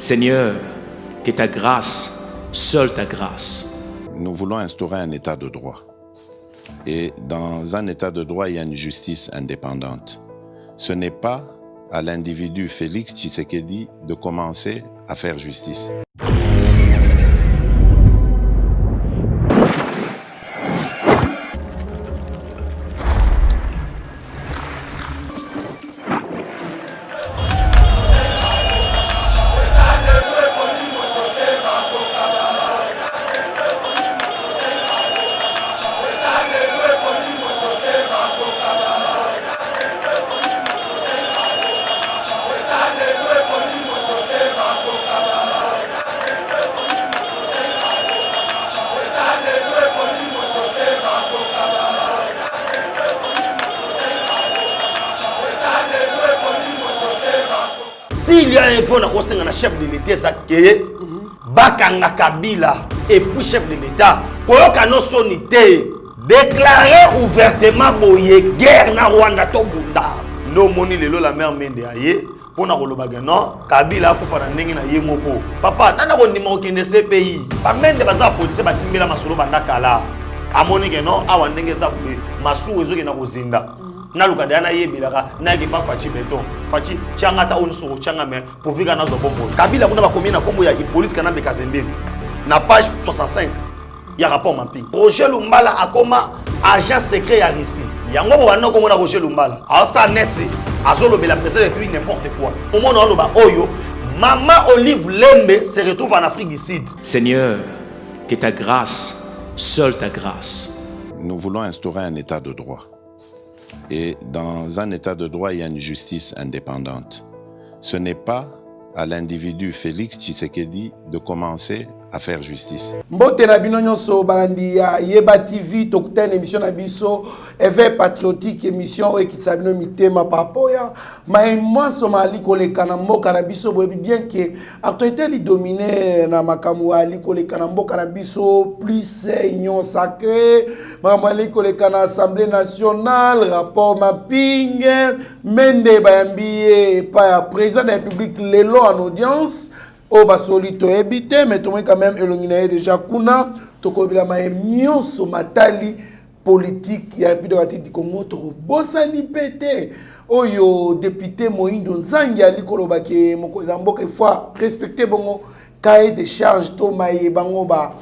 Seigneur, que ta grâce, seule ta grâce. Nous voulons instaurer un état de droit. Et dans un état de droit, il y a une justice indépendante. Ce n'est pas à l'individu Félix Tshisekedi de commencer à faire justice. S'il y a un fonds de chef de l'État, ça que Bakanga Kabila et puis chef de l'État, Koyoka no sonité, déclarer ouvertement boye guerre na Rwanda to bunda. No moni lelo la mère mende aye, pona kolobaga non, Kabila ko fana ndenge na ye moko. Papa, nana ko ndima okende CPI. Ba mende baza police batimbela masolo banda kala. Amoni ke non, awa ndenge za boye, masu ezo ke na kozinda. Na lukada na yebelaka na ke pas fachi beton fachi changa ta onso changa me pour vika na zo bombo Kabila kuna ba combien na kombo ya Hippolyte kana be Kazembeli na page 65 ya rapport mapping Roger Lumbala akoma agent secret ya Russie yango bo wana ko mona Roger Lumbala asa net azolobela président et puis n'importe quoi au monde oloba oyo Maman Olive Lembe se retrouve en Afrique du Sud. Seigneur, que ta grâce, seule ta grâce. Nous voulons instaurer un état de droit. Et dans un état de droit, il y a une justice indépendante. Ce n'est pas à l'individu Félix Tshisekedi de commencer à faire justice. Mbote na bino nyonso balandi ya Yeba TV tokutana émission na biso éveil patriotique émission ekitsa bino mitema papoya moi somali koleka na mboka na biso boyebi bien que actualité li dominer na makambo ali koleka na mboka na biso plus union sacrée mamali koleka na assemblée nationale rapport mapping mende bayambiye pa président de la République lelo en audience au basolito ebité mais tout quand même elongina déjà kuna tokobila maemio somatali politique ya puis de la tête du Congo to bosani pété oyo député Moindo Nzangi ali koloba ke mokoza mboka fois respecter bongo cahier de charge to maye bango ba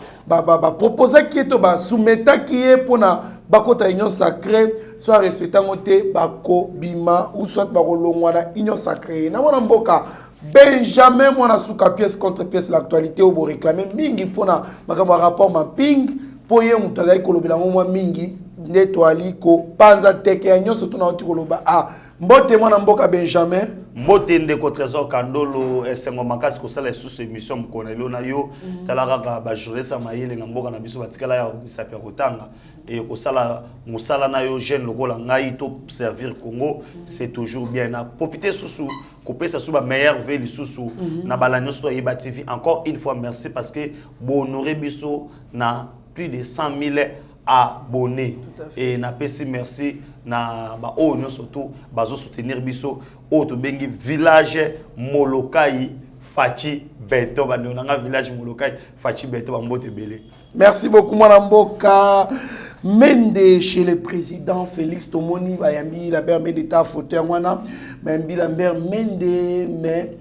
proposer ki to ba soumettre ki pona bakota union sacrée soit respectant ote bako bima ou soit bakolongwa na union sacrée na mona mboka Benjamin mwana suka pièce contre pièce l'actualité au bo réclamer mingi pona makambo rapport mapping poye mutazai kolobela ngomwa mingi neto aliko panza teke ya nyonso tuna oti koloba mbote mwana mboka Benjamin mbote ndeko trésor kandolo esengo makasi ko sala sous émission mkonelo na yo talaka ba journaliste mayele na mboka na biso batikala ya misapi ya kotanga et ko sala musala na yo jeune lokola ngai to servir Congo c'est toujours bien na profiter sous couper ça sous ba meilleure vie sous na balanyo to Yeba TV encore une fois merci parce que bo honorer biso na plus de 100 000 abonnés et na pesi merci na ba o nyo surtout bazo soutenir biso o to bengi village Molokai Fachi Beto banonanga village Molokai Fachi Beto bambote belé. Merci beaucoup mwana mboka Mende chez le président Félix Tomoni bayambi la mère d'État fauteuil wana bayambi la mère Mende mais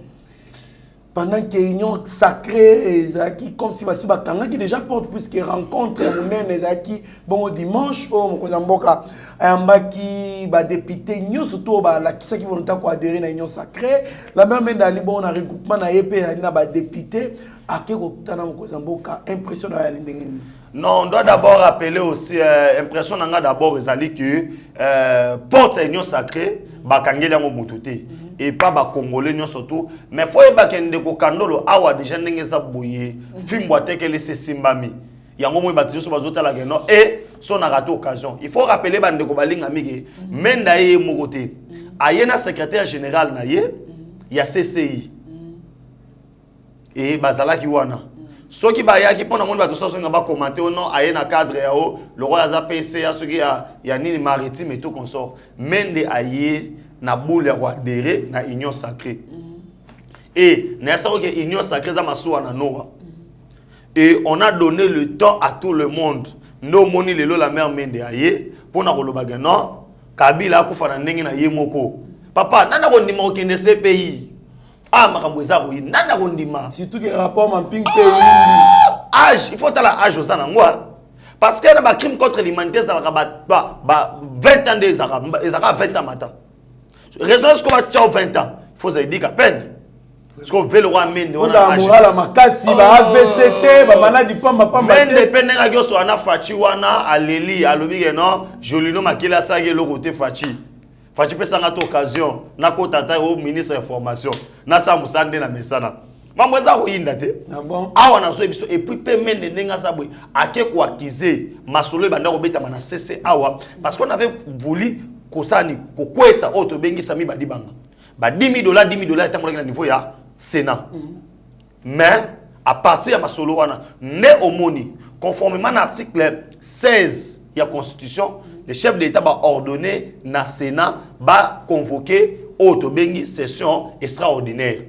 pendant que l'union sacrée qui comme si bakanga qui déjà porte puisque rencontre monene ezaki bon dimanche au mokozamboka ayambaki ba député nyo surtout ba la qui vont ko adhérer na union sacrée la même Mende bon na regroupement na EP na ba député akeko tana mokozamboka impression na ndenge. Non, on doit d'abord rappeler aussi impression nanga d'abord ezali que porte union sacrée bakangeli yango mututé et pas ba congolais non surtout mais faut yeba kende ko kandolo awa déjà ndenge za boye fimbo atekele se simbami yango mo battu so bazota la geno et son a raté occasion il faut rappeler bande ko balinga mige menda ye mokote ayena secrétaire général na ye ya CCI et bazala ki wana soki bayaki pona monde bato so nga ba commenter non ayena cadre ya o le roi za PC ya soki ya nini maritime et tout consort mende aye na boule ya adhérer na union sacrée Et l'union sacrée à Noah. Et on a donné le temps à tout le monde. Nous moni lelo la mère mende aye pour na kolobaga non Kabila akufana ndenge na ye moko. Papa nana kondima okende ce pays. Ah makambo eza ko nana kondima. Surtout que rapport Mamping pays. Âge, il faut la âge aux anangwa. Parce que na crime contre l'humanité ça ba 20 ans des arabes, ils ont 20 ans matin. Raison est-ce qu'on va tchao 20 ans. Il faut ça dire qu'à peine. Parce qu'on veut le roi Mende on a moral la makasi ba AVCT ba maladi pamba pamba. Mende pende ngagyo so ana fachi wana aleli alobi que non, jolino makila sa ye le côté fachi. Fachi pe sanga to occasion na ko tata au ministre information. Na sa musande na mesana. Mambo za ko yinda te. Ah bon. Awa na so ebiso et puis pe Mende nenga sa boy ake ko accuser masolo banda ko beta mana cc awa parce qu'on avait voulu kosani ko kwesa auto bengi sami badi banga. Ba $10,000 $10,000 etambola na niveau ya Sénat. Mais à partir de ma solo né au moni conformément à l'article 16 de la Constitution, le chef de l'État va ordonner na Sénat va convoquer autre session extraordinaire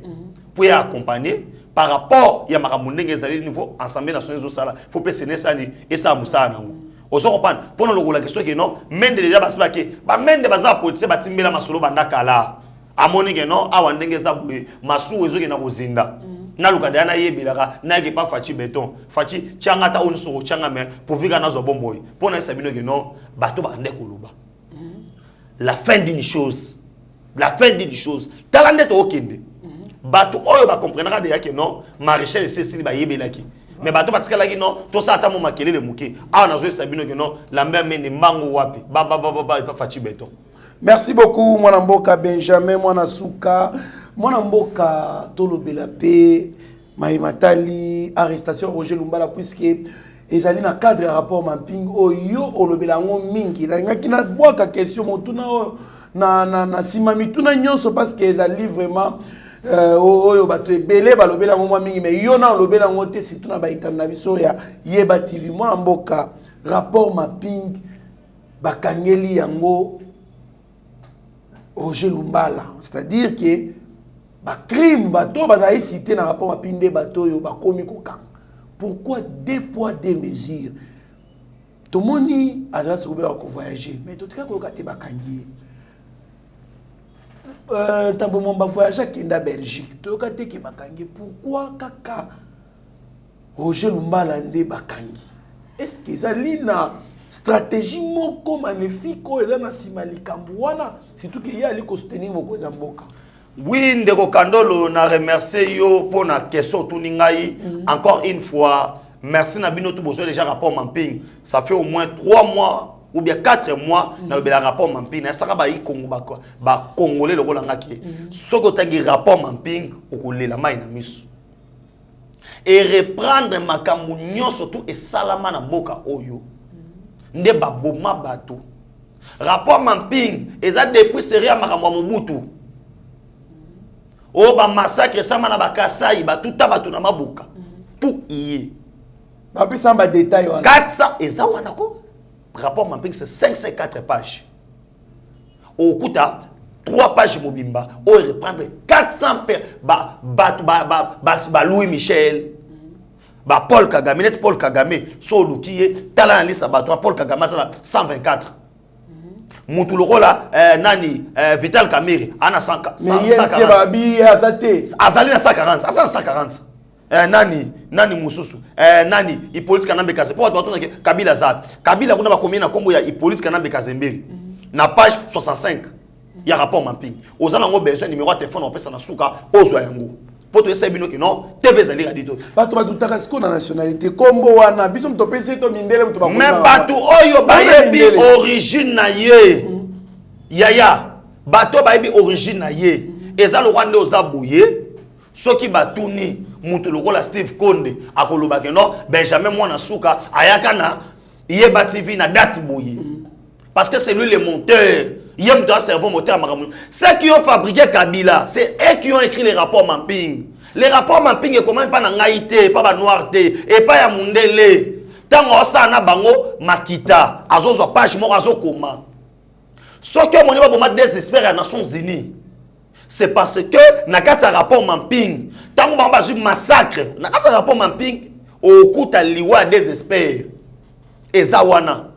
pour y accompagner par rapport à Maramundeng et niveau Assemblée nationale au Sala. Il faut que Sénat et ça moussa nango. On se comprend. Pour nous la question que non, même déjà bas que ba même de bazar politique ba timbela masolo banda kala. Amoni que non awa ndenge za boye masu ezo ke na kozinda na lukada na yebelaka na ke pa fachi béton fachi tianga ta onso tianga mais pour vivre na zo bomboy pour na sabino que non bato ba ndeko luba la fin d'une chose talande to okende bato oyo ba comprendra de que non maréchal Cécile ba yebelaki mais bato batikala ki non to sa ta mo makelele muke awa na zo sabino que non la mère mende mbango wapi ba pa fachi béton. Merci beaucoup, mon amboka Benjamin, mon asuka, mon amboka Tolobela P, Maïmatali, arrestation Roger Lumbala, puisque ils allaient dans le cadre de rapport Mamping, Oyo, Olobelango Mingi. Il y a qui n'a pas de question, na simami, tout na nyonso parce qu'ils allaient vraiment, Oyo, bato ebele, balobelango Mingi, mais yo na Olobelango te, si tout na baïtam na biso, ya Yeba TV, mon amboka, rapport Mamping, bakangeli yango, Roger Lumbala, c'est-à-dire que ba crime bateau bazali cité dans rapport à pinde bateau yo ba komi kokang. Pourquoi 2 poids 2 mesures? Tout le monde a se ouvert à voyager, mais tout cas ko kate bakangi. Tambo mon ba voyager kenda Belgique, to kate ki bakangi. Pourquoi kaka Roger Lumbala ndé bakangi? Est-ce que ça lina stratégie moko magnifique ko eza na simali kambwana surtout que ya ali ko soutenir moko eza mboka. Oui, ndeko Kandolo na remercier yo pour na question tuningai encore une fois. Merci na bino tout besoin déjà rapport Mamping. Ça fait au moins 3 mois ou bien 4 mois na le rapport Mamping. Na saka ba yi Congo ba congolais le rolanga ki. Soko tangi rapport Mamping okolela mai na misu. Et reprendre makambu nyonso tout et salama na mboka oyo. Nde baboma bato. Rapport Mamping eza depuis série makambo Mobutu. O ba massacre sama na bakasai batuta bato na mabuka. Tout y ba pisa ba détail wana. 400 eza wana ko. Rapport Mamping c'est 504 pages. Au kuta 3 pages mobimba o reprendre 400 ba Louis Michel. Ba Paul Kagame, net Paul Kagame, so lukiye, tala na lisa bato, Paul Kagame, ça 124. Moutuloko la, nani, Vital Kamere, ana 140. Mais y'a babi, azate. Azali na 140, azali na 140. Nani Mususu, nani, Hippolyte Kanambe Kazemberi. Pour toi, Kabila Zat. Kabila, kuna ba combien na kombo ya Hippolyte Kanambe Kazemberi. Na page 65, il y a rapport Mamping. Ozana ngo besoin numéro de téléphone, on peut s'en souka, ozo yango. Pour te dire que non, TV zali radito. Bato batutaka siko na nationalité kombo wana biso mtopese to mindele mto bakoma. Mais bato oyo bayebi origine na ye. Yaya, bato bayebi origine na ye. Eza lo rwande ozaboye. Soki batuni mutu lokola Steve Konde akoloba ke non Benjamin Mwana Suka ayaka na Yeba TV na date boye. Parce que c'est lui le monteur. Yem doit servir moteur à Maramou. Ceux qui ont fabriqué Kabila, c'est eux qui ont écrit les rapports Mamping. Les rapports Mamping est comment pas n'angaïté, pas noirté, et pas ya mundele. Tant on sa na bango makita, azozo page mo azo koma. Ce que mon niveau bomba désespère à Nations Unies. c'est parce que na kati rapport mapping tango bamba zu massacre na kati rapport mapping okuta liwa désespère ezawana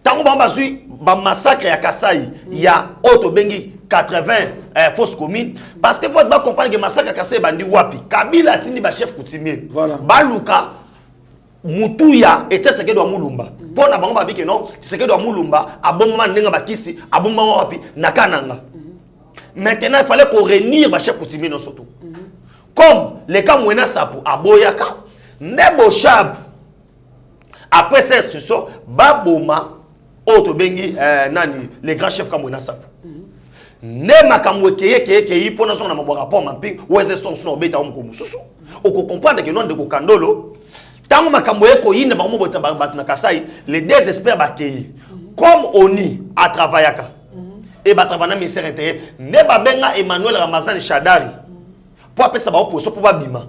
tango bamba zu ba massacre ya Kasai ya auto bengi 80 fausses communes parce que faut pas comprendre que massacre ya Kasai bandi wapi Kabila tindi ba chef coutumier voilà. Baluka Mutuya était ce que doit Mulumba pour na bango ba bike non c'est que doit Mulumba abomma ndenga bakisi abomma wapi nakananga. Maintenant, il fallait qu'on réunisse ma chef coutumier non surtout. Comme les cas Mouena Sapo à Boyaka, Nebo Chab, après cette instruction, Baboma, Otobengi, Nani, les grands chefs comme Mouena Sapo. Nema Kamwekeye, pour nous, on a mon rapport, Mamping, ou est-ce que son bêta ou comme Soussou. On comprend que non de Kokandolo, tant que Kamweke, il n'a pas de Kasai, les désespères Bakei. Comme Oni a travaillé. Et travailler dans ministère intérieur ne ba benga Emmanuel Ramazan Chadari pour appeler ça ba opposition pour ba bima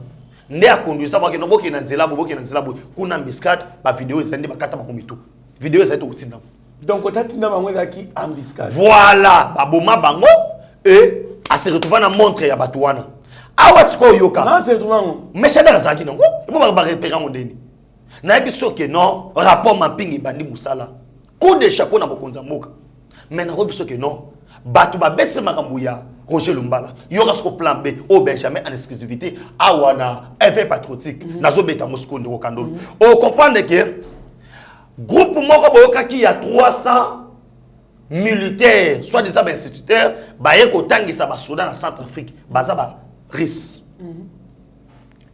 ne a conduire ça que no boki na nzela bo kuna biscat ba vidéo ezandi ba kata ba komito vidéo ezali to utinda donc otatinda bango ezaki embuscade voilà ba boma bango et a se retrouver na montre ya batuana awa siko yoka non se retrouver ngo mais Chadari zaki nango et pour ba repérer ngo ndeni na biso que non rapport mapping bandi musala coup de chapeau na bokonza mboka. Mais na robiso que non batu ba betse makambuya Roger Lumbala il y aura ce plan B au Benjamin en exclusivité awana effet patriotique nazo beta Moscou de Wakandolo on comprend que groupe moko boyoka qui y a 300 militaires soit disant instituteurs ba yeko tangisa ba Soudan en Centrafrique baza ba RIS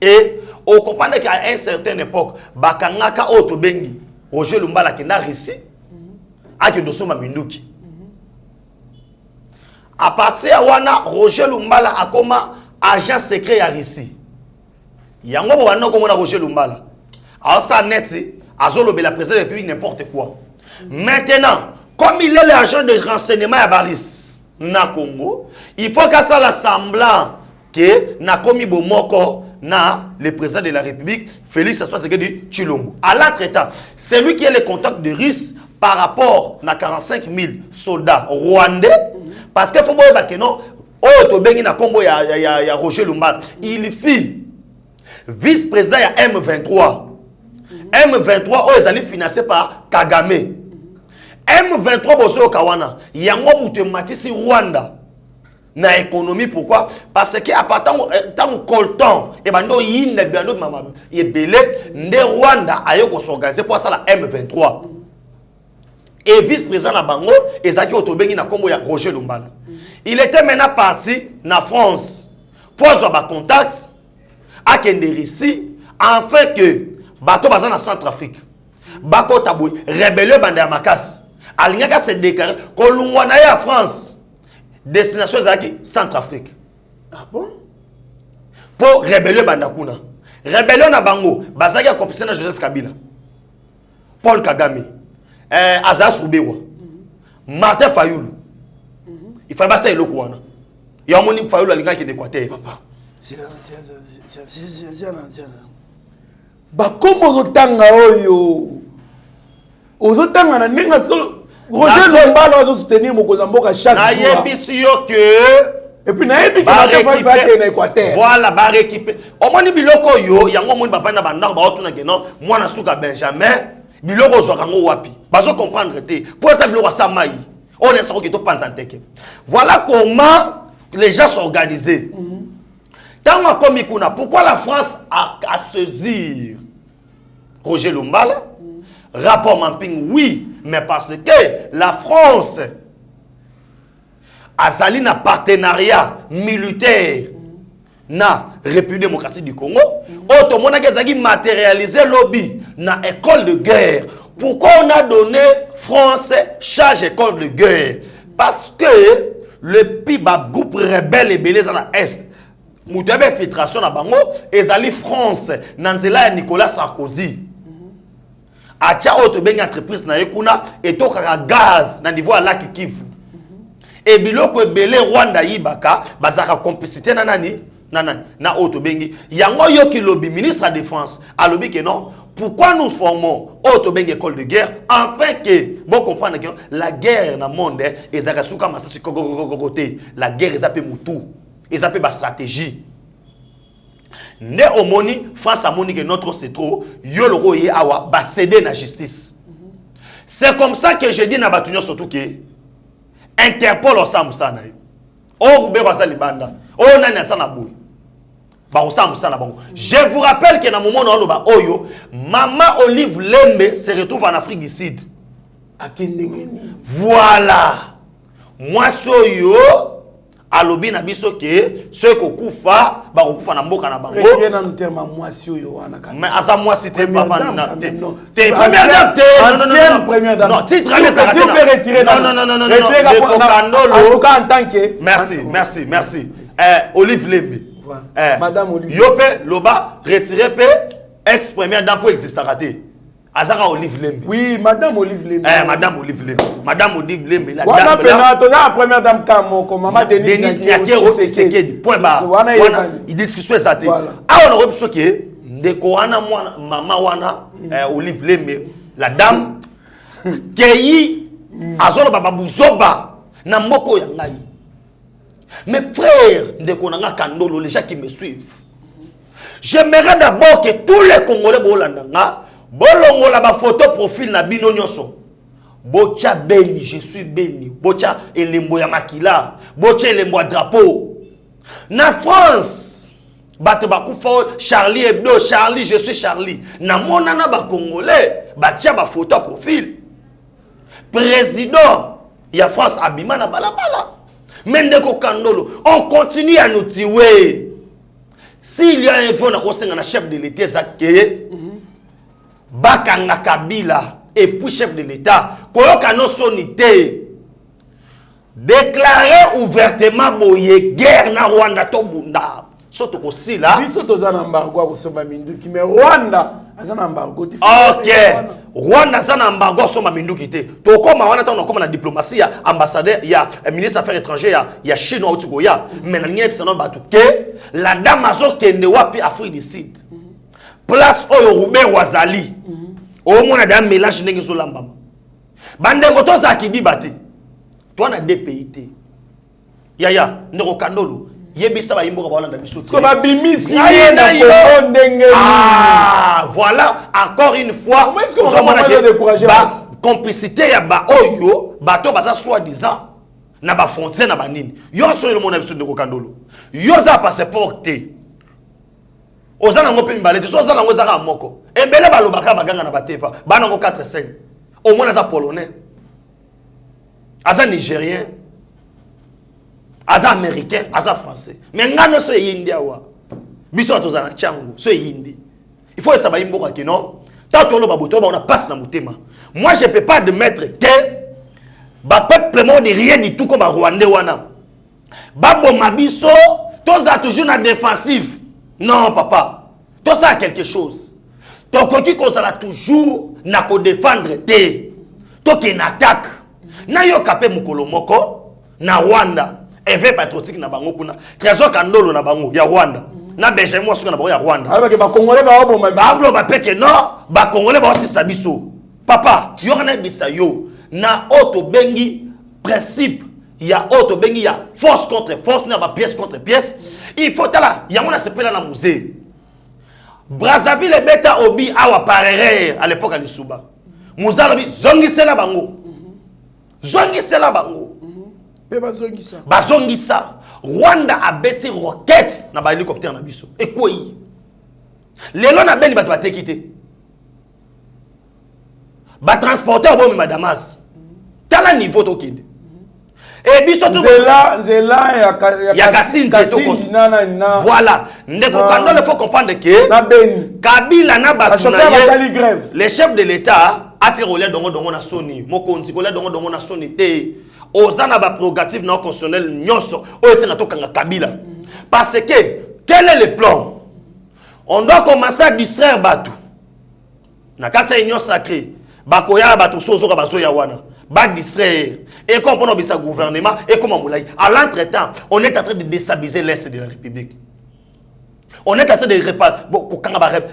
et on comprend qu'à une certaine époque ba kangaka auto bengi Roger Lumbala qui na Russie a que dosoma minduki. À partir de wana Roger Lumbala a comme agent secret à Russie. Yango wana comme Roger Lumbala. Alors ça net azolo la président de la République n'importe quoi. Maintenant, comme il est l'agent de renseignement à Baris na Congo, il faut qu'à ça l'assemblant que na komi bomoko na le président de la République Félix Tshisekedi Tshilombo. À l'entretemps, c'est lui qui est le contact de Russie par rapport à 45 000 soldats rwandais. Parce que faut voir que non, ya Roger Lumbala, il fit vice-président à M23. M23 ils allaient financé par Kagame. M23 bozo kawana, yango mutematisi Rwanda na économie pourquoi? Parce que à partir tant colton et bando yinde bando mama yebele nde Rwanda ayo ko s'organiser pour ça la M23. Et vice-président na bango ezaki otobengi na kombo ya Roger Lumbala. Il était maintenant parti na France pour avoir contact avec des Russie afin que bateau baza na Centrafrique. Bako taboui rébellion bande ya makas. Alingaka se déclarer kolungwa na ya France. Destination ezaki Centrafrique. Ah bon? Pour rébellion bande kuna. Rébellion na bango bazaki a complicité na Joseph Kabila. Paul Kagame. Azaz Soubewa, Martin Fayoulou. Il fallait passer le coin. Il y a un moni Fayoulou à l'État qui est d'Équateur. Papa. Bah comment otanga oyo? Ozotanga na ninga solo. Roger Lumbala va soutenir Mokozamboka chaque jour. Na yebisio que et puis na yebi que Martin Fayoulou va être en Équateur. Voilà, ba récupérer. Au moni biloko yo, yango moni ba vana ba ndanga ba otuna ke non, moi na suka Benjamin. Biloko zokango wapi bazo comprendre te pour ça biloko sa mai on est sûr que to panzanteke. Voilà comment les gens s'organisaient. Tant comme ikuna pourquoi la France a saisir Roger Lumbala rapport mapping oui mais parce que la France a sali na partenariat militaire na République démocratique du Congo, automona kezaki matérialiser lobby na école de guerre. Pourquoi on a donné France charge école de guerre? Parce que le PIBA groupe rebelle et belé dans l'Est, moutebe infiltration na bango, ezali France nanzela ya Nicolas Sarkozy. Acha autobengi entreprise na yekuna et tokaka gaz na niveau à lac Kivu. Et biloko ebele Rwanda yibaka bazaka complicité na nani? Na Otobengi. Yango yoki lobby ministre de la Défense a lobby que non. Pourquoi nous formons Otobengi école de guerre afin que bon comprendre que la guerre dans le monde est zakasuka masasi côté. La guerre est appelée mutu. ils appellent la stratégie. Ne omoni France amoni que notre c'est trop yo le roye awa ba céder la justice. C'est comme ça que je dis na batunyo surtout que Interpol ensemble ça na. O rube kwa libanda. O nani sana boy. Ba ensemble ça na bango. Je vous rappelle que na moment na loba oyo Maman Olive Lembe se retrouve en Afrique du Sud. Voilà. Moi soyo alobi na biso ke ceux ko kufa ba ko kufa na mboka na bango. Mais asa moi c'était pas na t'es première dame non première dame. Non, titre mais ça non. En tout cas en tant que merci. Olive Lembe. Madame Olive. Yope loba retiré pe ex première dame pour exister raté. Azara Olive Lembe. Oui, Madame Olive Lembe. Madame Olive Lembe. Madame Olive Lembe. La dame la première dame Kamoko, Maman Denis Nyakero Tshisekedi. Point barre. Il discussion ça te. Ah on aurait pu que ndeko wana maman wana Olive Lembe, la dame keyi azolo baba buzoba na mboko ya ngai. Mes frères ndeko nanga kandolo les gens qui me suivent. J'aimerais d'abord que tous les Congolais bolandanga bolongo la ba photo profil na bino nyonso. Bocha béni, je suis béni. Bocha elembo ya makila. Bocha elembo ya drapeau. Na France, bato bakufa Charlie Hebdo, Charlie, je suis Charlie. Na monana ba Congolais, batia ba photo profil. Président, il y a France abima na balabala. Mendeko Kandolo, on continue à nous tuer. S'il y a un fond na chef de l'État Zakeye, Bakanga Kabila et puis chef de l'État, koyoka no sonité, déclarer ouvertement boye guerre na Rwanda to bunda. Soto aussi là. Biso tozana embargo ko soma minduki mais Rwanda azana embargo ti. OK. Rwanda azana embargo soma minduki te. To koma wana ta on na diplomatie ya ambassadeur ya ministre affaires étrangères ya Chine au Tugoya. Mais na nyet sanon batu ke la dame azo kende wapi Afrique du Sud. Place oyo Robert Wazali. Au moins dame mélange ndenge zo lambama. Bandengo to za kidiba te. Toi na deux pays te. Yaya ndeko Kandolo. Yebisa ba imboka balanda biso. Ko ba bimisi na ndenge. Ah, voilà encore une fois. Comment est-ce qu'on va décourager ba complicité ya ba oyo, bato baza soi-disant na ba frontière na ba nini. Yo so le monde biso ndeko Kandolo. Yo za passeport te. Ozana ngo pe mbalete, so ozana ngo zaka moko. Embele balobaka baganga na batefa, bana ngo 4-5. Au moins aza polonais. Aza nigérien. Aza américain, aza français. Mais ngano so yindi awa. Biso atozana changu, so yindi. Il faut savoir imboka que non. Tant que l'on boto, on a passe na mutema. Moi je peux pas admettre que ba peuple monde rien du tout comme Rwandais wana. Babo mabiso, toza toujours na défensive. Non, papa. Tout ça a quelque chose. Ton coquille qu'on sera toujours n'a qu'à défendre te. Toi qui n'attaque. Na yo kapé mukolo moko na Rwanda. Eve patriotique na bango kuna. Trésor Kandolo na bango ya Rwanda. Na Benjamin Suka na bango ya Rwanda. Alors que ba Congolais ba obo ba ba peke non, ba Congolais ba aussi sabiso. Papa, yo na bisa yo na auto bengi principe. Il y a auto bengi il y a force contre force, na ba pièce contre pièce. Il faut là, il y a mon aspect dans le musée. Brazzaville et Beta Obi awa parere à l'époque à Lisuba. Muzalobi zongisa bango. Zongisa bango. Bazongisa. Rwanda a bêté roquette na ba hélicoptère na biso. Et quoi yi? Lelo na beni bato ba tekité. Ba transporteur bon ma Damas. Tala niveau to kinde. Et biso to Zela ya Kasindi voilà. Ndeko Kandolo il faut comprendre que Kabila na batuna les chefs de l'État attirent au lait dongo na soni. Mokonzi ko lait dongo na soni te. Ozana ba prérogative non constitutionnel nyonso o esenga to kanga Kabila. Parce que quel est le plan? On doit commencer à distraire Batu. Na kati union sacrée. Bakoya Batu sozo ka bazo ya wana. Ba distraire. Et comme on a gouvernement et comme on à l'entretemps, on est en train de déstabiliser l'Est de la République. On est en train de réparer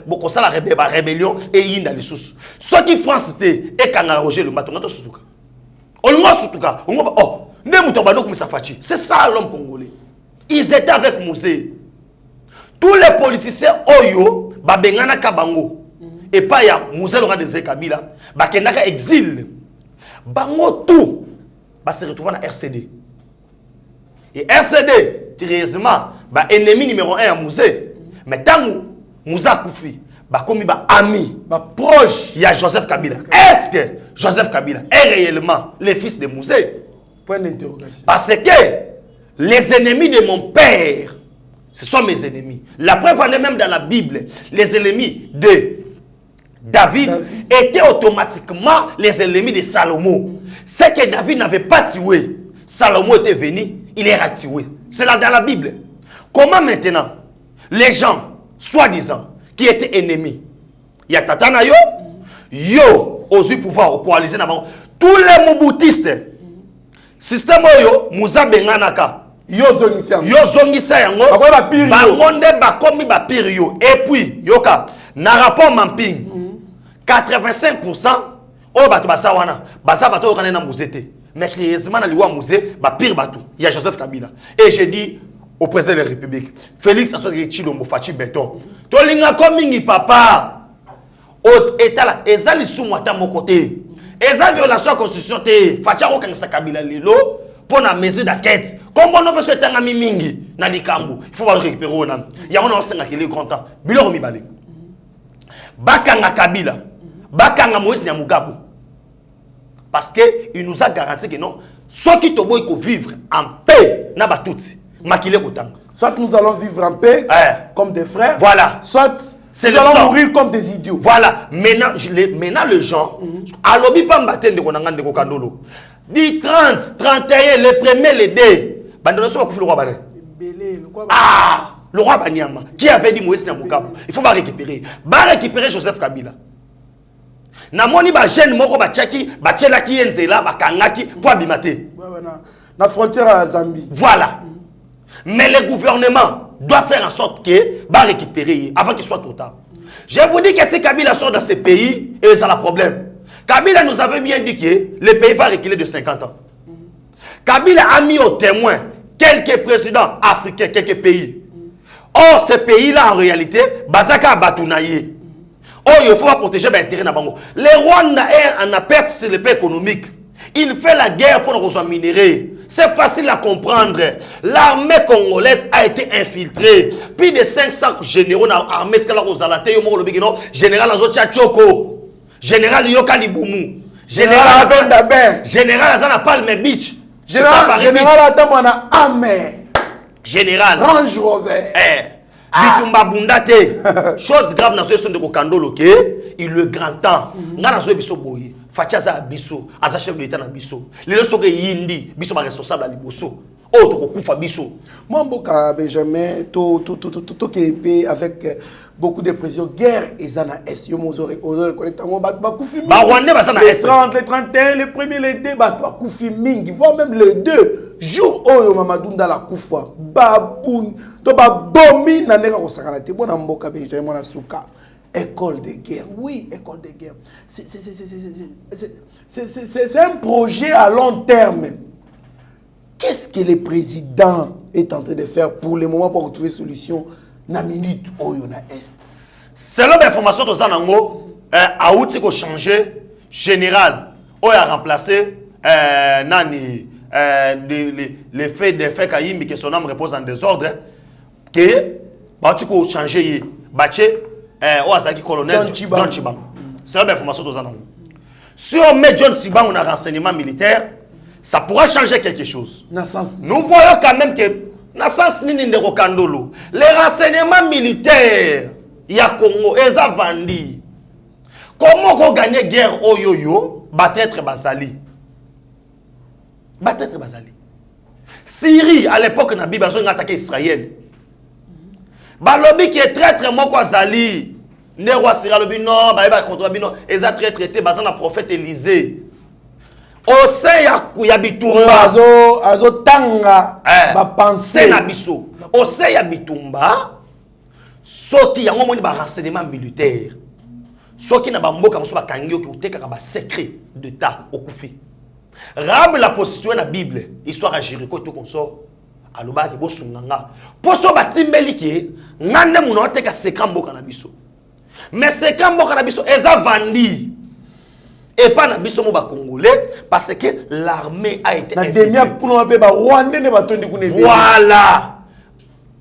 beaucoup ça la rébellion et il y a des sous. Ce qui France et quand Roger le matin, on a surtout. On a surtout on oh, ne mouton bado comme ça fachi. C'est ça l'homme congolais. Ils étaient avec Mouzé. Tous les politiciens Oyo, Babengana Kabango, et pas ya Mouzé Laurent de Kabila, Bakendaka exil. Bango tout, se retrouve dans RCD. Et RCD, curieusement, ennemi numéro 1 à Mouzé. Mais tant que Mouzé Koufi, comme ami, proche, il y a Joseph Kabila. Est-ce que Joseph Kabila est réellement le fils de Mouzé? Point d'interrogation. Parce que les ennemis de mon père, ce sont mes ennemis. La preuve en est même dans la Bible. Les ennemis de David étaient automatiquement les ennemis de Salomon. C'est que David n'avait pas tué. Salomon était venu, il est tué. C'est là dans la Bible. Comment maintenant les gens, soi-disant, qui étaient ennemis, il y a Tatana yo, osé pouvoir coaliser d'abord. Tous les Mobutistes, système yo, Mouza Benganaka. Yo zongisa yango. Bangonde bakomi ba pire yo. Et puis, yoka, na rapport Mamping, 85% o bato basa wana, basa bato okane na Mouzete. Mais curieusement na liwa Mouzé, ba pire bato. Il y a Joseph Kabila. Et j'ai dit au président de la République, Félix Antoine Tshilombo Fachi Beton. Tolinga komingi papa. Os état là, ezali soumata mon côté. Eza violation de la constitution te. Fachi ko kangisa Kabila lelo pour la mesure d'enquête. Comme on peut se tanga mingi na likambo. Il faut récupérer onan. Ya on a senga kili content. Biloko mibale. Bakanga Kabila. Bakanga Moïse Nyamugabo. Parce que il nous a garanti que non, soit qui tobo il vivre en paix na batouti. Makile kotanga. Soit nous allons vivre en paix comme des frères. Voilà. Soit nous allons mourir comme des idiots. Voilà. Maintenant les gens alobi pa mbaten de konanga de kokandolo. Dit 30, 31, les premiers, les deux. Le roi Bané. Ah, le roi Banyama. Qui avait dit Moïse Nyamugabo? Il faut pas récupérer. Va récupérer Joseph Kabila. Namoni ba jeune moko ba tchaki, ba tchelaki yenzela, ba kangaki pour abimate. La frontière à Zambie. Voilà. Mais le gouvernement doit faire en sorte que va récupérer avant qu'il soit trop tard. Je vous dis que si Kabila sort dans ces pays, et ça a un problème. Kabila nous avait bien dit que le pays va reculer de 50 ans. Kabila a mis au témoin quelques présidents africains, quelques pays. Or, ces pays-là, en réalité, Bazaka Batounaye. Or, il faut protéger l'intérêt de Bango. Le Rwanda est en perte sur le plan économique. Il fait la guerre pour nos ressources minérales. C'est facile à comprendre. L'armée congolaise a été infiltrée. Plus de 500 généraux dans l'armée général Azotia Choko. Général Yoka Liboumou. Général Azana Palme Beach. Général Atamana Amen. Général Range Rover. Bitumba Bundate. Chose grave dans ce son de Kokandolo, il le grand temps. Ngana zo biso boye. Fachaza abiso, aza chef de l'état na biso. Les leçons que yindi, biso ma responsable à liboso. Oh, to kokufa biso. Moi mboka Benjamin to qui avec beaucoup de pression guerre et zana S yo mozore connecter ngo ba kufi ba Rwanda ba sana S 30 les 31 les premiers les deux ba kufi mingi voire même les deux jours oyo Mamadou Ndala kufa baboun to ba bomi na ndeka ko sakana te bona mboka Benjamin mona suka. École de guerre, oui, école de guerre. C'est un projet à long terme. Qu'est-ce que le président est en train de faire pour le moment pour trouver solution na minute oyo na est? Selon l'information de Zanango, Aouti ko changer général, oyo a remplacé nani les faits des faits Kayimbi que son âme repose en désordre que Aouti ko changer Baché Oazaki colonel John Chibang. C'est l'information de Zanango. Si on met John Chibang en renseignement militaire, ça pourra changer quelque chose. Nous voyons quand même que les renseignements militaires, il y a Congo, ils ont vendu. Comment on gagne guerre au yo-yo? Battre Bazali. Battre Bazali. Syrie, à l'époque, on a attaqué Israël. Balobi qui est traître moko azali ne roi Syria lobi non ba contre bino eza traité bazan na prophète Élisée au sein ya bitumba azo tanga ba penser na biso au sein ya bitumba soki yango moni ba renseignement militaire soki na ba mboka moso ba kangi ki uteka ba secret d'état okufi Rab la position na Bible histoire à Jéricho tout consort alobaki bosunganga poso batimbeli ki ngande muno oteka sekambo kana biso mais sekambo kana biso eza vandi et pas na biso mo ba congolais parce que l'armée a été voilà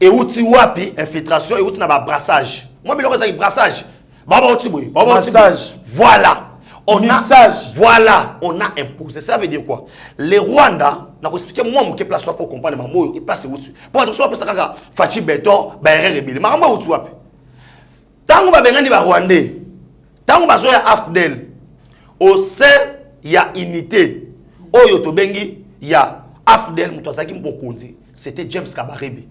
et outi wapi infiltration et outi na ba brassage moi biloko ça brassage baba outi boy brassage voilà on mixage. Voilà, on a imposé. Ça veut dire quoi? Les Rwanda, n'a expliqué moi mon place pour comprendre ma mot et pas c'est où tu. Pour attention après ça quand Fachi Beton, ba rebelle. Ma mama où tu wapi? Tango ba bengani ba Rwandais. Tango ba zoya Afdel. Au sein il y a unité. Oyo to bengi il y a Afdel Mutwazaki Mbokonzi. C'était James Kabarebe.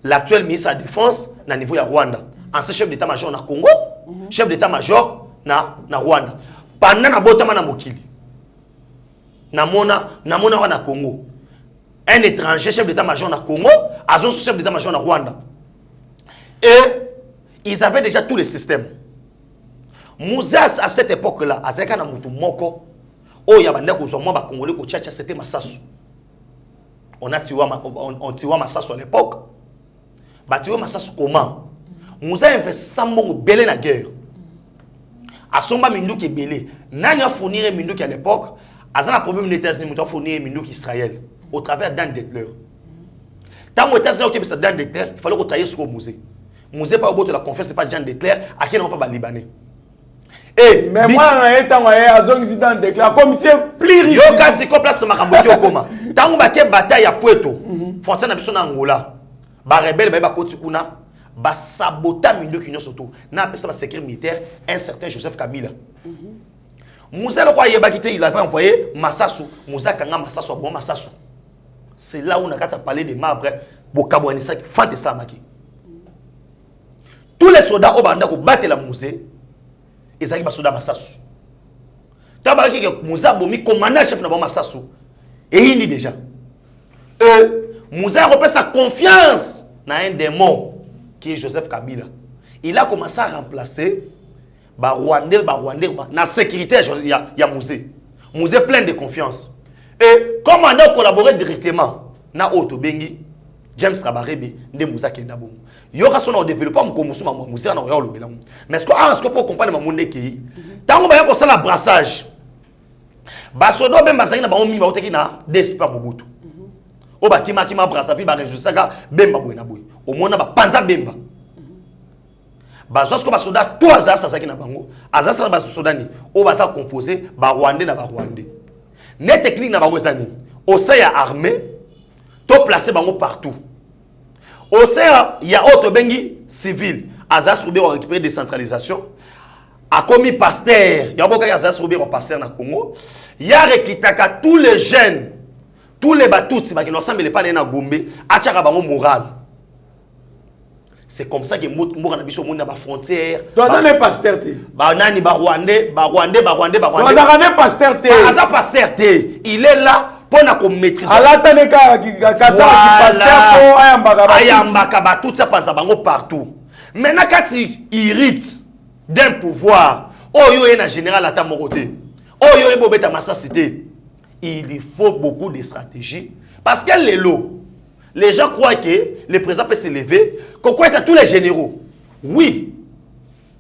L'actuel ministre de la Défense na niveau ya Rwanda. Ancien chef d'état-major na Congo, chef d'état-major na Rwanda. Pendant na botama na mokili. Namona wana Congo. Un étranger chef d'état-major na Congo, azon chef d'état-major na Rwanda. Et ils avaient déjà tous les systèmes. Mouzas à cette époque-là, azeka na mutu moko, oh ya banda ko zomwa ba congolais ko tchatcha c'était Massasu. On tiwa Massasu à l'époque. Ba tiwa Massasu comment? Mouza investi sambongo belé na guerre. Asomba minduki belé. Nani a fournir minduki à l'époque? Azana problème des États-Unis, a fournir minduki Israël au travers Dan Detler. Tant que États-Unis OK Dan Detler, il fallait retravailler sur le musée. Musée pas au bout de la confiance, c'est pas Dan Detler, à qui non pas libanais. Et mais moi na étant azongi Dan Detler comme c'est plus riche. Yo kasi ko place makamboki okoma. Tant que ba bataille à Puerto, frontière na biso na Angola. Ba rebelle ba koti kuna. Ba sabota mindu ki nyosoto na pesa ba secret militaire un certain Joseph Kabila. Moussa le quoi yeba kité il avait envoyé Massasu, Moussa kanga Massasu bon Massasu. C'est là où on a parlé de marbre bokabwani ça fan de ça maki. Tous les soldats au banda ko battre la musée ezaki ba soldats Massasu. Tabaki que Moussa bomi commandant chef na bon Massasu et il dit déjà Moussa repère sa confiance na un démon qui est Joseph Kabila. Il a commencé à remplacer Rwandais, la sécurité, il y a Mouzé. Mouzé plein de confiance. Et comme on a collaboré directement, na Otobengi, James Kabarebe, de Mouza Kendabou. Il y aura son développement comme Moussa na Royal Lobelam. Mais est-ce que pour comprendre ma monde qui tant qu'on va faire ça la brassage. Basodo ben bazaki na ba omi ba oteki na despa mobutu. O ba kima brasafi ba rejusaka bemba boy na boy. Au moins na ba panza bemba. Bazo sko ba soda to azasa saki na bango. Azasa ba sodani o ba za composé ba Rwandais na ba Rwandais. Ne technique na bango zani. Au sein ya armée to placer bango partout. Au sein ya autre bengi civil. Azasa soube on récupérer décentralisation. A commis pasteur, il y a beaucoup d'azas au pasteur na Congo. Il y a rekitaka tous les jeunes, tous les batouts, qui n'ont pas les na Gombe, à Tcharabango moral. C'est comme ça que Moura Nabiso Mouna ba frontière. Tu as un pasteur té. Ba nani ba Rwandais. Tu as un pasteur té. Asa pasteur té. Il est là pour na ko maîtriser. Ala taneka ki pasteur ko ayambaka ba tout ça panza bango partout. Maintenant quand il irrite d'un pouvoir, oh yo est général à ta moroté, oh yo est bobeta massa cité, il faut beaucoup de stratégie parce que les gens croient que le président peut se lever, qu'on croit c'est tous les généraux. Oui,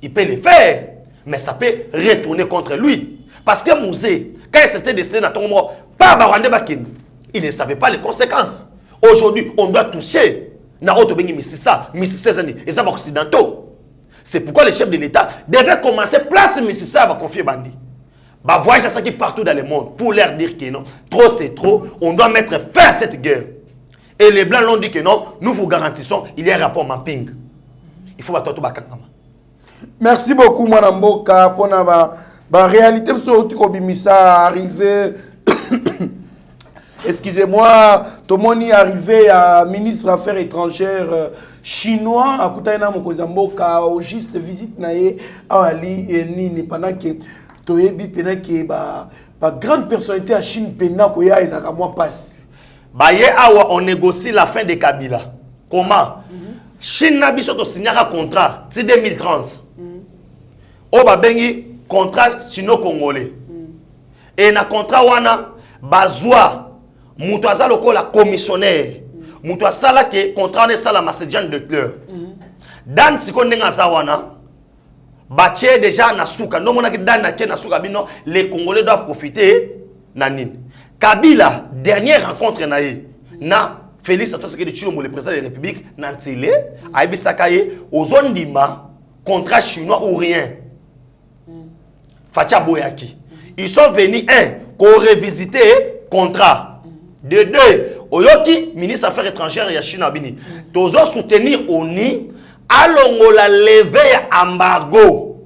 il peut le faire, mais ça peut retourner contre lui parce que Mouzé, quand il s'était décidé dans ton mort, pas Barwande Bakin, il ne savait pas les conséquences. Aujourd'hui, on doit toucher Naoto Bengi Mississa, Mississa années, les hommes occidentaux. C'est pourquoi le chef de l'État devait commencer place Mississa à confier Bandi. Bah voyage à ça qui partout dans le monde pour leur dire que non, trop c'est trop, on doit mettre fin à cette guerre. Et les Blancs l'ont dit que non, nous vous garantissons, il y a un rapport mapping. Il faut battre tout bakangama. Merci beaucoup Madame Boka pour la réalité où Bimissa arrivé. Excusez-moi, Tomoni arrivé à ministre Affaires étrangères chinois à Koutaina Mokozamboka au juste visite naé à Ali et Nini pendant que Toyebi pendant que ba grande personnalité à Chine pendant que ya ezaka moi passe. Ba ye awa on négocie la fin de Kabila. Comment? Chine na biso to signer un contrat c'est 2030. O ba bengi contrat sino-congolais. Et na contrat wana bazwa Moutouaza lokola commissionnaire muto asala ke contrat ne sala Macédian de Cleur. Dan siko ndenga zawana. Bache déjà na suka. Non mona ki dan na ke na suka bino les Congolais doivent profiter nanin. Kabila dernière rencontre na ye na Félix Antoine Tshisekedi Tshilombo le président de la République na Ntele aibisaka ye ozondima contrat chinois ou rien. Fatia Boyaki. Ils sont venus qu'on revisiter contrat. De deux, Oyoki, ministre des Affaires étrangères et Chine Abini. Tozo soutenir ONI, allons la lever embargo.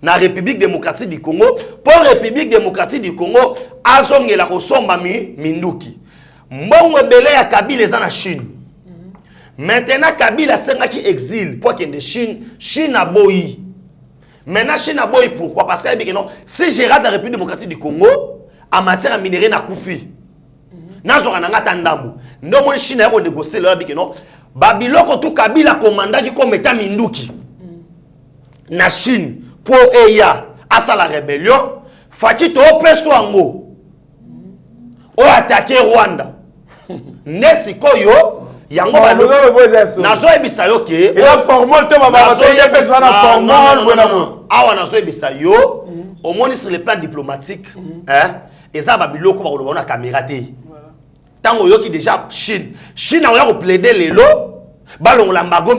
Na République démocratique du Congo, pour République démocratique du Congo, azonge la kosomba minduki. Mbongo belé ya Kabila eza na Chine. Maintenant Kabila senga qui exile pour qu'il y ait de Chine a boyi. Maintenant Chine a boyi pourquoi? Parce que non, si je rate la République démocratique du Congo en matière de minerai na koufi. Nazora na ngata ndambu. Ndo mo Chine a négocier là biki non. Babiloko tout Kabila commanda qui comme état minduki. Na Chine pour eya asa la rébellion, fati to peso ango. O attaquer Rwanda. Nesi koyo yango balo nazo ebisa yo ke et la formule te baba to ye pesa na formule bona mo awa nazo ebisa yo au moins sur le plan diplomatique hein eza babiloko ba ko na caméra te tango yo ki déjà Chine a ko plaider lelo balongo la embargo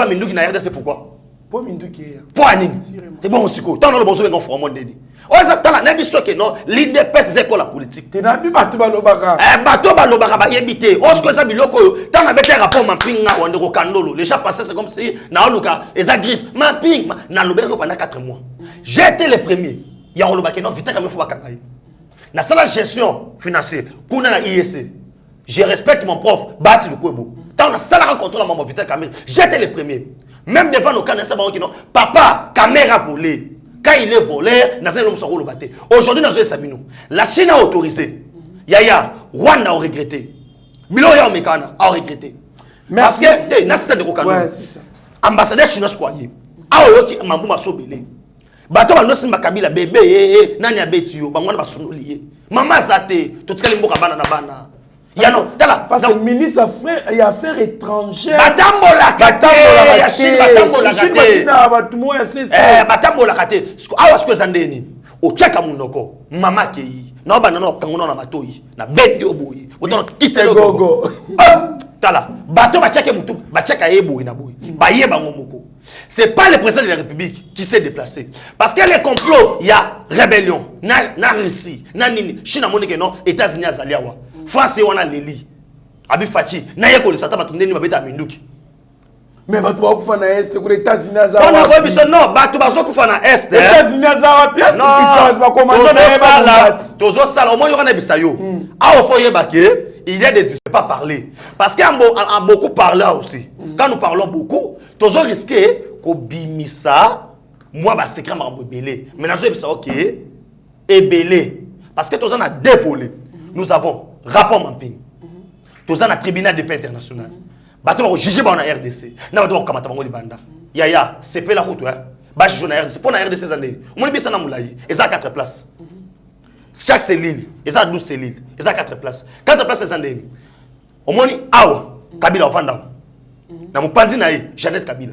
minduki na RDC pourquoi pour minduki pour anini c'est bon siko tant le bozo ben formule ndeni o za tala na biso ke non leader pèse ko la politique te na bi batu balobaka bato balobaka ba yebite o sko za biloko yo tant na bete rapport mappinga wande ko kandolo les gens pensaient c'est comme si na oluka eza griffe mapping na lobela ko pendant 4 mois j'ai été le premier ya olobaka non vite comme faut bakanga na sala gestion financière kuna na IEC je respecte mon prof Bati Lukwebo tant na sala contrôle la maman vite caméra j'étais le premier même devant nos canaux ça qui non papa caméra volée. Quand il est voleur, aujourd'hui, la Chine a autorisé. Yaya, Rwanda a regretté. Biloya Omekana a regretté. Merci. Parce que, ouais, c'est ça. Ambassadeur chinois, quoi. Aoyoki, Mambouma Sobele. Bato Banosi Makabila, bébé, Nania Betio, Bangwana Basunolié. Maman Zate, tout ce qu'elle m'a banana bana. Yano, tala. Parce que le ministre des Affaires étrangères. Batambola kate. Yachine batambola kate. Batambola kate. Awa siko zandeni. O cheka munoko. Mama kei. Na oba nano kangono na matoi. Na bendi oboyi. Otono kitelo gogo. Tala. Bato bacheke mutu. Bacheka eboyi na boyi. Bayeba ngomoko. C'est pas le président de la République qui s'est déplacé. Parce que les complots, il y a rébellion. Na Russie. Na nini. Chine a monike non. États-Unis a zaliawa. France on a leli abi fachi na yeko le sata batundeni mabeta minduki mais batu ba kufa na est ko États-Unis za on a ko biso non batu bazo kufa na est États-Unis za wa pièce qui ba commander na tozo sala au moins yona bisayo a au foyer baké il y a des pas parler parce qu'en beaucoup parler aussi quand nous parlons beaucoup tozo risquer ko bimisa moi ba secret ma belé mais nazo bisa OK et belé parce que tozo na dévolé nous avons rapport mapping. Tous en tribunal de paix international. Bateau va juger dans la RDC. Na bateau va kamata bango libanda. Yaya, c'est pas la route hein. Ba juger na RDC pour na RDC année. On est na moulayi. Ils ont 4 places. Chaque cellule, ils ont 12 cellules. Ils ont 4 places. 4 places ces années. Au moins awa Kabila ofanda. Na mupanzi na ye Jeannette Kabila.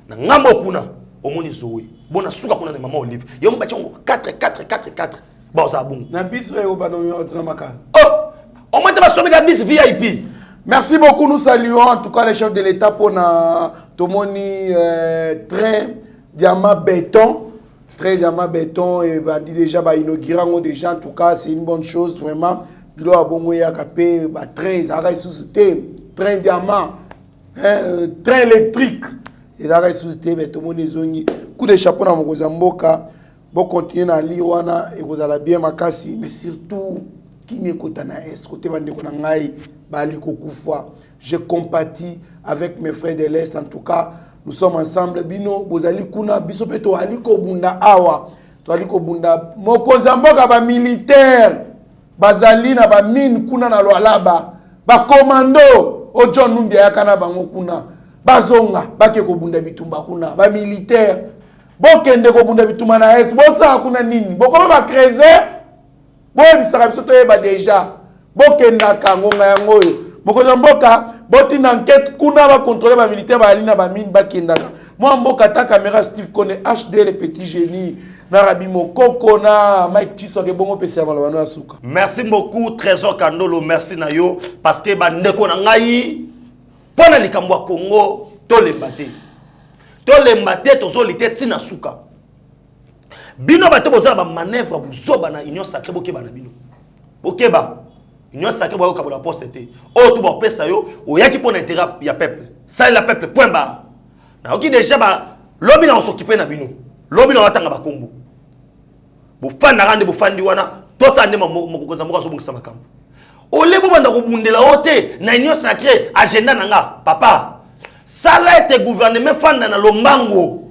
Na ngambo kuna au moins Zoé. Bona suka kuna na maman Olive. Yo mbachi 4. Bon ça bon. Na biso e obanomi na makala. Oh, on m'a dit que la bis VIP. Merci beaucoup, nous saluons en tout cas les chefs de l'État pour na tomoni train diamant béton et bah dit déjà bah inaugurant déjà en tout cas c'est une bonne chose vraiment. Bilo abongo ya kapé bah train ça reste sous-té train diamant train électrique et ça reste sous-té mais tomoni zoni coup de chapeau na Mozamboka. Bon continuer à lire et vous allez bien makasi mais surtout qui n'est côté na est côté bande ko ngai bali ko kufwa je compatis avec mes frères de l'est en tout cas nous sommes ensemble bino bozali kuna biso peto ali ko bunda awa to ali ko bunda mokonzi mboka ba militaire bazali na ba mine kuna na Lualaba ba commando o John Numbia yakana bango kuna bazonga bake ko bunda bitumba kuna ba militaire bokende ko bunda bituma na es bosa kuna nini bokoma ba creuser boye bisaka biso to yeba déjà bokenda kango nga yango mokonzi mboka boti na enquête kuna ba contrôler ba militaire ba alina ba mine ba kendaka moi mboka ta caméra Steve Kone HD le petit génie na Rabi Mokoko na Mike Chiso ke bongo pesa balobano asuka. Merci beaucoup Trésor Kandolo, merci na yo parce que ba ndeko na ngai pona likambo ya Congo to le mbate tozo lite tina suka bino bato bozala ba manœuvre buzoba na union sacrée bokeba na bino bokeba union sacrée boyo kabola posete o to ba pesa yo oyaki pona intérêt ya peuple ça la peuple point barre na oki déjà ba lobi na s'occuper na bino lobi na watanga ba kombo bufanda rande bufandi wana to sa ndema mokonza moko so bungisa makambo olebo banda ko bundela ote na union sacrée agenda nanga papa ça là était gouvernement fanda na lombango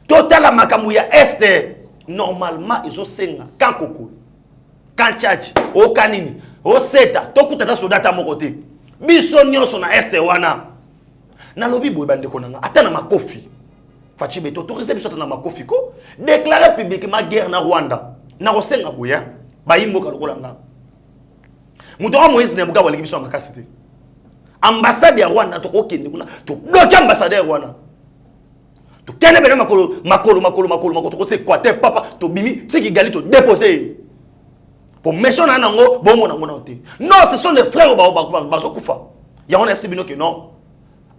total la makambo ya este normalement ils ont senga quand kokolo quand tchatchi o kanini o seta to kutata sodata moko te biso nyonso na este wana na lobi boy bande konanga ata na makofi fachi beto autorisé biso na makofi ko déclarer publiquement guerre na Rwanda na kosenga boya bayimbo ka lokolanga muto Moïse ne buka waliki biso makasi te ambassade ya Rwanda to kokende kuna to bloquer ambassade ya Rwanda to kene bena makolo to c'est quoi te papa to bimi tiki gali to déposer pour méchant nango bon mon ngona te non ce sont des frères bazo kufa ya on est bino que non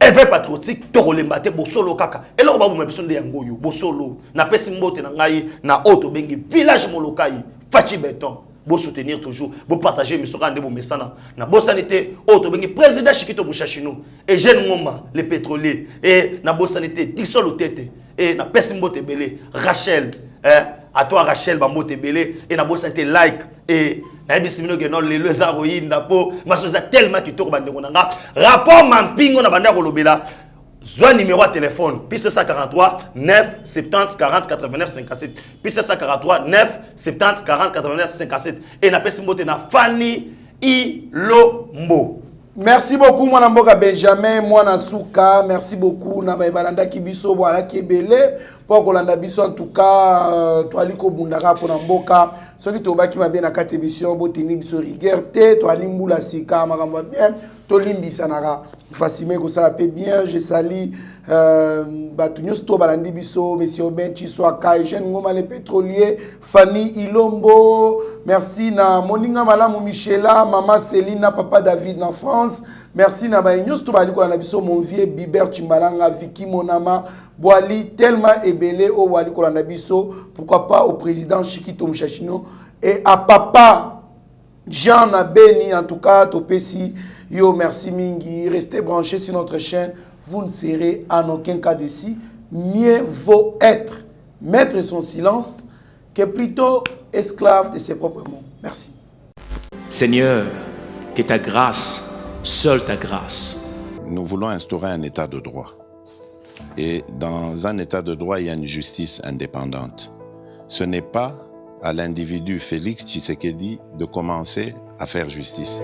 éveil patriotique to kolemba te bosolo kaka eloko babu mebiso nde yango yo bosolo na pesi mbote na ngai na auto bengi village molokai fachi beton bo soutenir toujours bo partager misora ndebo mesana na bo sanité auto bengi président Chikito Mushashino et jeune ngomba le pétrolier et na bo sanité Dixon Lutete et na pesi mbote belé Rachel à toi Rachel bambote belé et na bo sanité like et na bisimino que non les héroïnes na po masoza tellement qui tourne bande konanga rapport mampingo na banda ko lobela Zoa numéro de téléphone, puis 743 9 70 40 89 57. Puis 743 9 70 40 89 57. Et na pesimbote na Fanny Ilombo. Merci beaucoup mon amboka Benjamin mwana suka, merci beaucoup na balanda kibiso voilà kebele pour kolanda biso en tout cas toali ko bundaka pour mboka soki to baki mabe na kate émission botini biso rigerte to alimbula sika makambo bien to limbisa naka fasime ko sala pe bien je sali batunyos to balandi biso monsieur Ben Chiswa Kai jeune ngoma le pétrolier Fanny Ilombo merci na moninga malamu Michela maman Céline papa David na France merci na baignos to bali ko na biso mon vieux Bibert Chimbalanga Vicky Monama Boali tellement ebelé au wali ko na biso pourquoi pas au président Chikito Mushashino et à papa Jean Abeni en tout cas topesi yo merci mingi restez branchés sur notre chaîne vous ne serez en aucun cas déçus mieux vaut être maître de son silence que plutôt esclave de ses propres mots merci Seigneur que ta grâce seule ta grâce nous voulons instaurer un état de droit et dans un état de droit il y a une justice indépendante ce n'est pas à l'individu Félix Tshisekedi de commencer à faire justice.